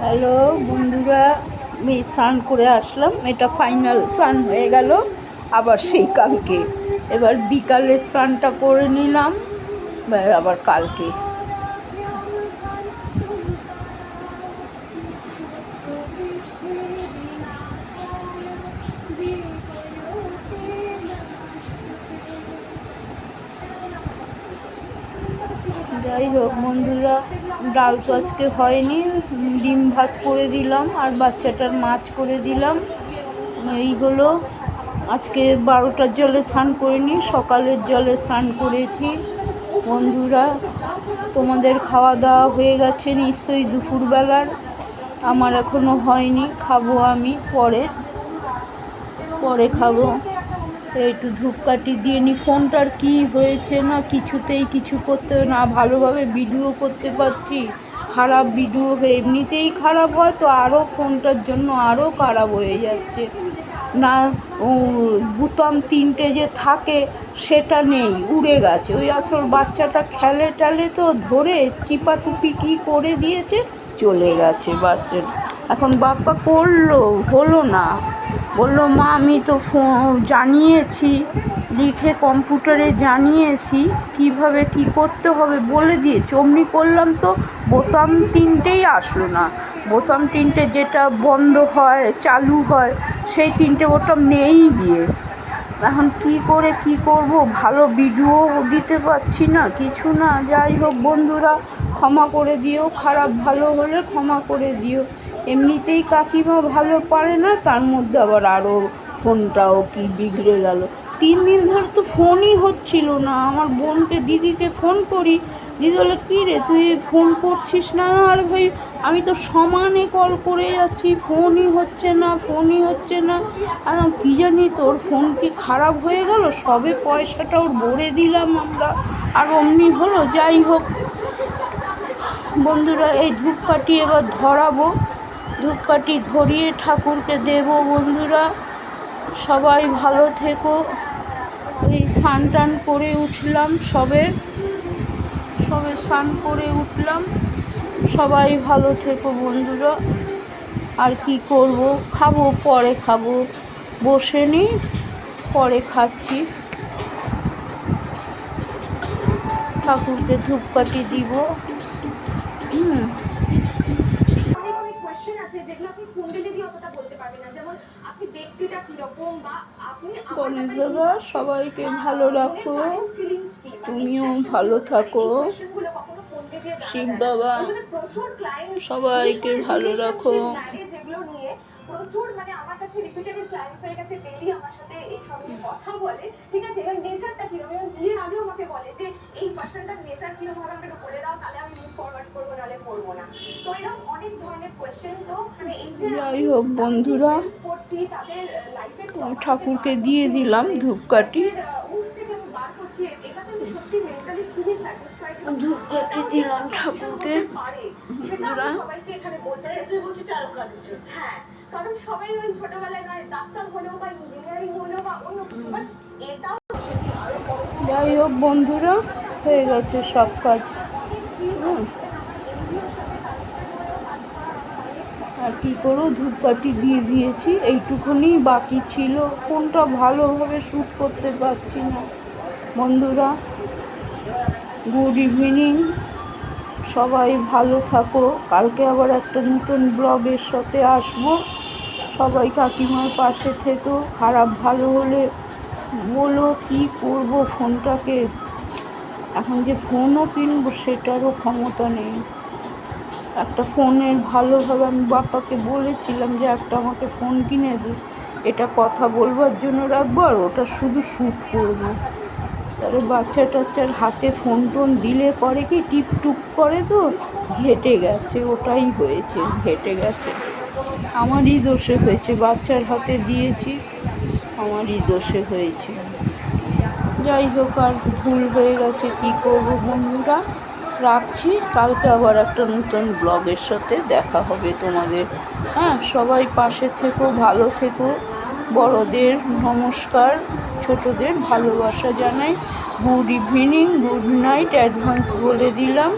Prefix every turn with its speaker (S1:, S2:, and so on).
S1: Hello বন্ধুরা, আমি স্নান করে আসলাম। এটা ফাইনাল স্নান হয়ে গেল। আবার সেই কালকে এবার বিকালে স্নানটা করে নিলাম, আবার কালকে। যাই হোক বন্ধুরা, ডাল তো আজকে হয়নি, ডিম ভাত করে দিলাম আর বাচ্চাটার মাছ করে দিলাম। এই হলো আজকে 12টার জলে স্নান করিনি, সকালের জলে স্নান করেছি। বন্ধুরা, তোমাদের খাওয়া দাওয়া হয়ে গেছে নিশ্চয়ই দুপুরবেলার। আমার এখনও হয়নি, খাবো আমি পরে খাবো। একটু ধূপকাঠি দিয়ে নি। ফোনটার কি হয়েছে না, কিছুতেই কিছু করতে না, ভালোভাবে ভিডিও করতে পারছি। খারাপ ভিডিও হয়ে এমনিতেই খারাপ হয়, তো আরও ফোনটার জন্য আরও খারাপ হয়ে যাচ্ছে। না বোতাম 3টে যে থাকে সেটা নেই, উড়ে গেছে। ওই আসল বাচ্চাটা খেলে টেলে তো ধরে টিপাটুপি কী করে দিয়েছে, চলে গেছে বাচ্চাটা। এখন বাপ্পা হলো না, বললো মা আমি তো জানিয়েছি, লিখে কম্পিউটারে জানিয়েছি কিভাবে কি করতে হবে বলে দিয়েছি, অমনি করলাম তো বোতাম 3টেই আসলো না। বোতাম 3টে যেটা বন্ধ হয় চালু হয়, সেই 3টে বোতাম নেই গিয়ে। এখন কি করে কি করব, ভালো ভিডিও দিতে পারছি না, কিছু না। যাই হোক বন্ধুরা, ক্ষমা করে দিও, খারাপ ভালো হলে ক্ষমা করে দিও। এমনিতেই কাকিমা ভালো পারে না, তার মধ্যে আবার আরও ফোনটাও কি বিগড়ে গেল। 3 দিন ধরে তো ফোনই হচ্ছিল না। আমার বোনকে, দিদিকে ফোন করি, দিদি বলে কী রে তুই ফোন করছিস না? আর ভাই আমি তো সমানে কল করে যাচ্ছি, ফোনই হচ্ছে না। আর কী জানি তোর ফোন কি খারাপ হয়ে গেল, সবে পয়সাটা ওর ভরে দিলাম আমরা, আর অমনি হলো। যাই হোক বন্ধুরা, এই ধূপকাঠি এবার ধরাবো, ধূপকাঠি ধরিয়ে ঠাকুরকে দেব। বন্ধুরা সবাই ভালো থেকো। এই স্নান টান করে উঠলাম, সবে স্নান করে উঠলাম। সবাই ভালো থেকো বন্ধুরা। আর কি করব, পরে খাবো, বসে নি, পরে খাচ্ছি। ঠাকুরকে ধূপকাঠি দিব। গণেশ দাদা সবাইকে ভালো রাখো, তুমিও ভালো থাকো। শিব বাবা সবাইকে ভালো রাখো। প্রচুর আমার কাছে রিপিটেড ক্লায়েন্টস হয়ে গেছে, ডেইলি আমার সাথে এই সব নিয়ে কথা বলে। ঠিক আছে, এবার নেচারটা কিরকম, এবং বিয়ের আগেও আমাকে বলে যে এই পার্সনটার নেচার কিরকম হবে আমাকে বলে দাও, তাহলে আমি মুভ ফরওয়ার্ড করবো, নাহলে করবো না। তো এরকম অনেক ধরনের কোয়েশ্চেন। তো এই যে যাই হোক বন্ধুরা, ঠাকুরকে দিয়ে দিলাম ধূপকাঠি, ধূপকাঠি দিলাম ঠাকুরকে। কারণ সবাই ওই ছোটবেলায় নয় ডাক্তার হলেও বা ইঞ্জিনিয়ারিং হলেও বা অন্য কিছু, বাট এটাও। যাই হোক বন্ধুরা, হয়ে গেছে সব কাজ। আর কী করো, ধূপকাঠি দিয়ে দিয়েছি, এইটুকুনি বাকি ছিল। ফোনটা ভালোভাবে শ্যুট করতে পারছি না। বন্ধুরা গুড ইভিনিং, সবাই ভালো থাকো। কালকে আবার একটা নতুন ব্লগের সাথে আসবো। সবাই কাকিমার পাশে থেকো। খারাপ ভালো হলে বলো, কি করব ফোনটাকে। এখন যে ফোনও কিনবো সেটারও ক্ষমতা নেই। একটা ফোনের ভালোভাবে আমি বাপ্পাকে বলেছিলাম যে একটা আমাকে ফোন কিনে দিই, এটা কথা বলবার জন্য রাখবো আর ওটা শুধু শ্যুট করবো। তাহলে বাচ্চা টাচ্চার হাতে ফোন টোন দিলে করে কি টিপটুপ করে, তো ঘেটে গেছে, ওটাই হয়েছে, ঘেটে গেছে। আমারই দোষে হয়েছে, বাচ্চার হাতে দিয়েছি, আমারই দোষে হয়েছে। যাই হোক, আর ভুল হয়ে গেছে, কি করব বন্ধুরা, রাখছি। কালকে আবার একটা নতুন ব্লগের সাথে দেখা হবে তোমাদের। হ্যাঁ, সবাই পাশে থেকো, ভালো থেকো। বড়দের নমস্কার, ছোটদের ভালোবাসা জানাই। Good evening, good night advance বলে দিলাম।